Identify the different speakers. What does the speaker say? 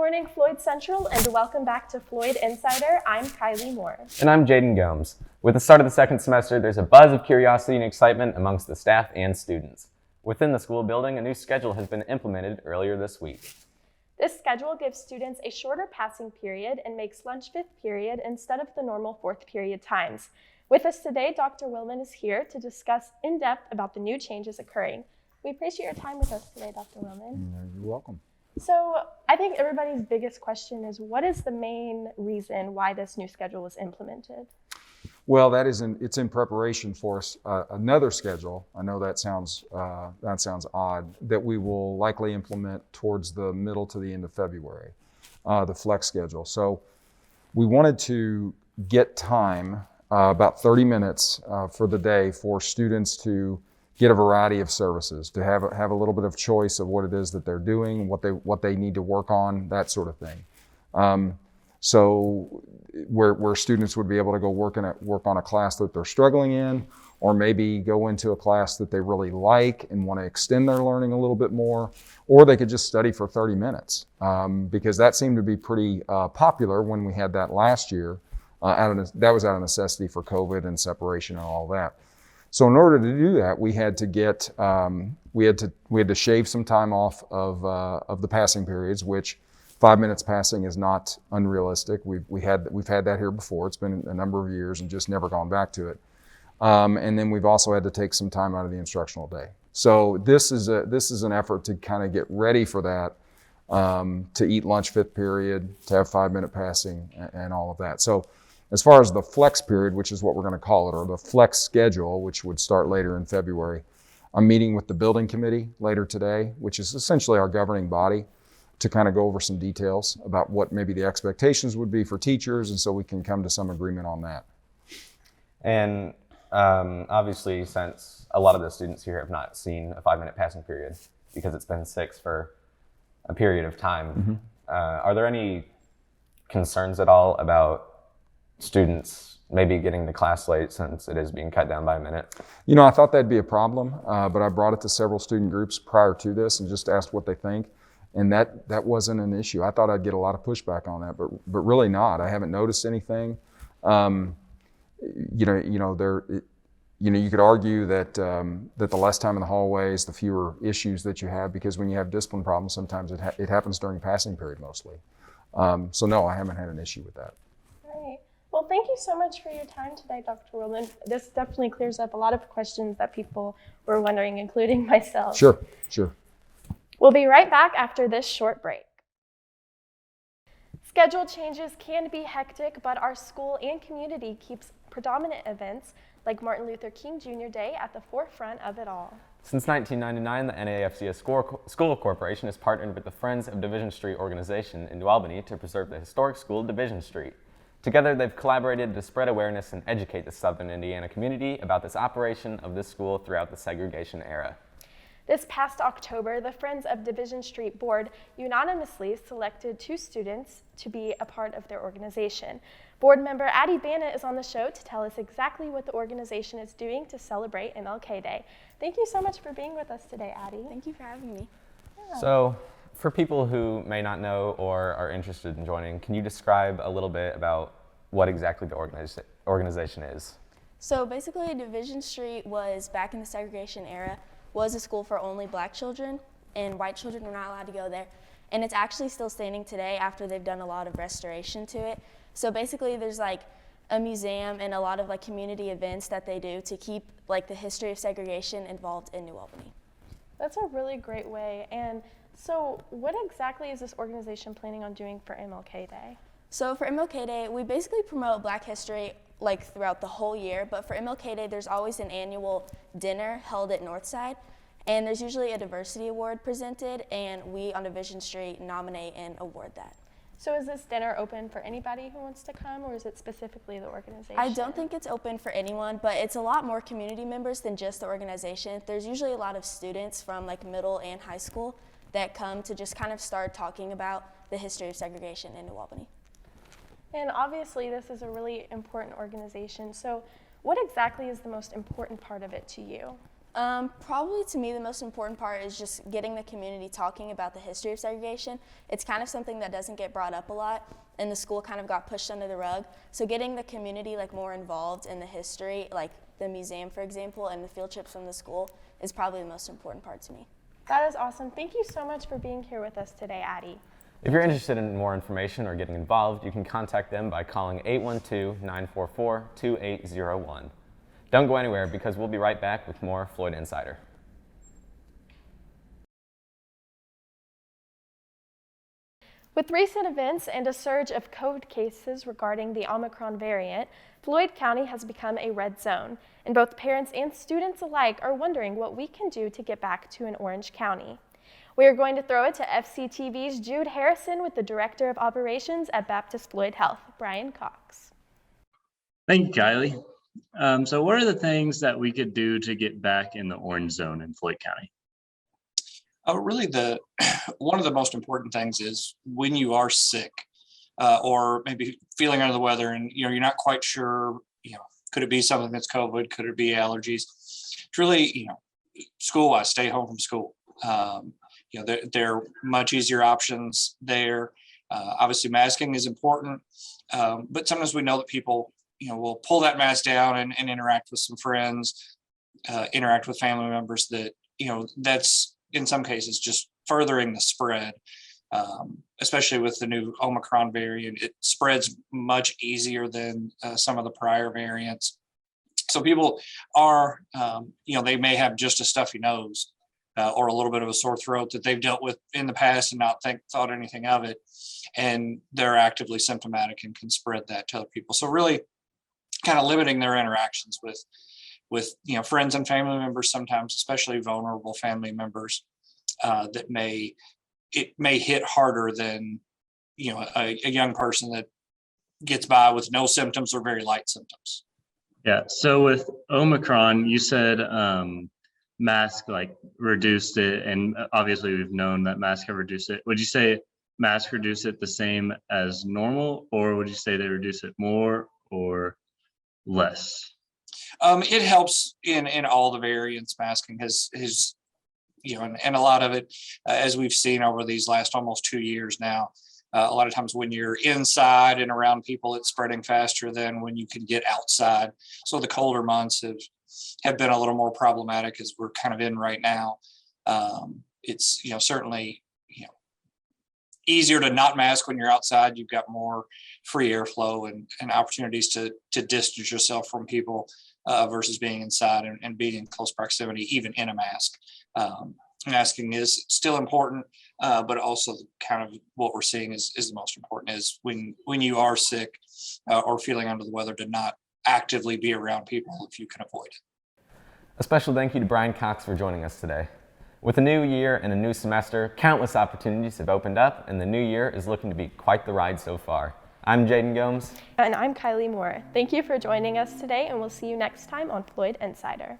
Speaker 1: morning, Floyd Central, and welcome back to Floyd Insider. I'm Kylie Moore.
Speaker 2: And I'm Jaden Gomes. With the start of the second semester, there's a buzz of curiosity and excitement amongst the staff and students. Within the school building, a new schedule has been implemented earlier this week.
Speaker 1: This schedule gives students a shorter passing period and makes lunch fifth period instead of the normal fourth period times. With us today, Dr. Willman is here to discuss in depth about the new changes occurring. We appreciate your time with us today, Dr. Willman.
Speaker 3: You're welcome.
Speaker 1: So I think everybody's biggest question is, what is the main reason why this new schedule was implemented?
Speaker 3: Well, it's in preparation for another schedule. I know that sounds odd, that we will likely implement towards the middle to the end of February, the flex schedule. So we wanted to get time, about 30 minutes for the day, for students to get a variety of services, to have a little bit of choice of what it is that they're doing, what they need to work on, that sort of thing. So where students would be able to go work on a class that they're struggling in, or maybe go into a class that they really like and want to extend their learning a little bit more, or they could just study for 30 minutes, because that seemed to be pretty popular when we had that last year. That was out of necessity for COVID and separation and all that. So in order to do that, we had to shave some time off of the passing periods, which 5 minutes passing is not unrealistic. We've had that here before. It's been a number of years and just never gone back to it. And then we've also had to take some time out of the instructional day. So this is an effort to kind of get ready for that, to eat lunch fifth period, to have 5 minute passing and all of that. So as far as the flex period, which is what we're going to call it, or the flex schedule, which would start later in February, I'm meeting with the building committee later today, which is essentially our governing body, to kind of go over some details about what maybe the expectations would be for teachers, and so we can come to some agreement on that.
Speaker 2: And obviously, since a lot of the students here have not seen a 5 minute passing period because it's been 6 for a period of time, are there any concerns at all about students maybe getting to class late since it is being cut down by a minute?
Speaker 3: You know, I thought that'd be a problem, but I brought it to several student groups prior to this and just asked what they think, and that wasn't an issue. I thought I'd get a lot of pushback on that, but really not. I haven't noticed anything. You could argue that the less time in the hallways, the fewer issues that you have, because when you have discipline problems, sometimes it happens during passing period mostly. So no, I haven't had an issue with that.
Speaker 1: Well, thank you so much for your time today, Dr. Willman. This definitely clears up a lot of questions that people were wondering, including myself.
Speaker 3: Sure.
Speaker 1: We'll be right back after this short break. Schedule changes can be hectic, but our school and community keeps predominant events like Martin Luther King Jr. Day at the forefront of it all.
Speaker 2: Since 1999, the NAFCS School Corporation has partnered with the Friends of Division Street organization in New Albany to preserve the historic school of Division Street. Together, they've collaborated to spread awareness and educate the Southern Indiana community about this operation of this school throughout the segregation era.
Speaker 1: This past October, the Friends of Division Street Board unanimously selected 2 students to be a part of their organization. Board member Addie Bannett is on the show to tell us exactly what the organization is doing to celebrate MLK Day. Thank you so much for being with us today, Addie.
Speaker 4: Thank you for having me.
Speaker 1: Yeah.
Speaker 2: So, for people who may not know or are interested in joining, can you describe a little bit about what exactly the organization is?
Speaker 4: So basically, Division Street was, back in the segregation era, was a school for only black children, and white children were not allowed to go there. And it's actually still standing today after they've done a lot of restoration to it. So basically, there's like a museum and a lot of like community events that they do to keep like the history of segregation involved in New Albany.
Speaker 1: That's a really great way. And so what exactly is this organization planning on doing for MLK Day?
Speaker 4: So for MLK Day, we basically promote Black history like throughout the whole year, but for MLK Day, there's always an annual dinner held at Northside, and there's usually a diversity award presented, and we on Division Street nominate and award that.
Speaker 1: So is this dinner open for anybody who wants to come, or is it specifically the organization?
Speaker 4: I don't think it's open for anyone, but it's a lot more community members than just the organization. There's usually a lot of students from like middle and high school that come to just kind of start talking about the history of segregation in New Albany.
Speaker 1: And obviously this is a really important organization. So what exactly is the most important part of it to you?
Speaker 4: Probably to me the most important part is just getting the community talking about the history of segregation. It's kind of something that doesn't get brought up a lot, and the school kind of got pushed under the rug. So getting the community like more involved in the history, like the museum for example, and the field trips from the school is probably the most important part to me.
Speaker 1: That is awesome. Thank you so much for being here with us today, Addie.
Speaker 2: If you're interested in more information or getting involved, you can contact them by calling 812-944-2801. Don't go anywhere because we'll be right back with more Floyd Insider.
Speaker 1: With recent events and a surge of COVID cases regarding the Omicron variant, Floyd County has become a red zone, and both parents and students alike are wondering what we can do to get back to an orange county. We are going to throw it to FCTV's Jude Harrison with the Director of Operations at Baptist Floyd Health, Brian Cox.
Speaker 5: Thank you, Kylie. So what are the things that we could do to get back in the orange zone in Floyd County?
Speaker 6: Really, one of the most important things is when you are sick or maybe feeling under the weather, and you're not quite sure. Could it be something that's COVID? Could it be allergies? It's really school-wise, stay home from school. There are much easier options there. Obviously, masking is important, but sometimes we know that people will pull that mask down and interact with some friends, interact with family members that that's in some cases just furthering the spread, especially with the new Omicron variant. It spreads much easier than some of the prior variants. So people are, they may have just a stuffy nose or a little bit of a sore throat that they've dealt with in the past and not thought anything of it. And they're actively symptomatic and can spread that to other people. So really kind of limiting their interactions with friends and family members, sometimes especially vulnerable family members that may hit harder than a young person that gets by with no symptoms or very light symptoms.
Speaker 5: Yeah, so with Omicron, you said mask reduced it, and obviously we've known that masks have reduced it. Would you say masks reduce it the same as normal, or would you say they reduce it more or less?
Speaker 6: It helps in all the variants. Masking has and a lot of it, as we've seen over these last almost 2 years now, a lot of times when you're inside and around people, it's spreading faster than when you can get outside. So the colder months have been a little more problematic as we're kind of in right now. It's certainly easier to not mask when you're outside. You've got more free airflow and opportunities to distance yourself from people versus being inside and being in close proximity, even in a mask. Masking is still important, but also kind of what we're seeing is the most important is when you are sick or feeling under the weather, to not actively be around people if you can avoid it.
Speaker 2: A special thank you to Brian Cox for joining us today. With a new year and a new semester, countless opportunities have opened up, and the new year is looking to be quite the ride so far. I'm Jaden Gomes.
Speaker 1: And I'm Kylie Moore. Thank you for joining us today, and we'll see you next time on Floyd Insider.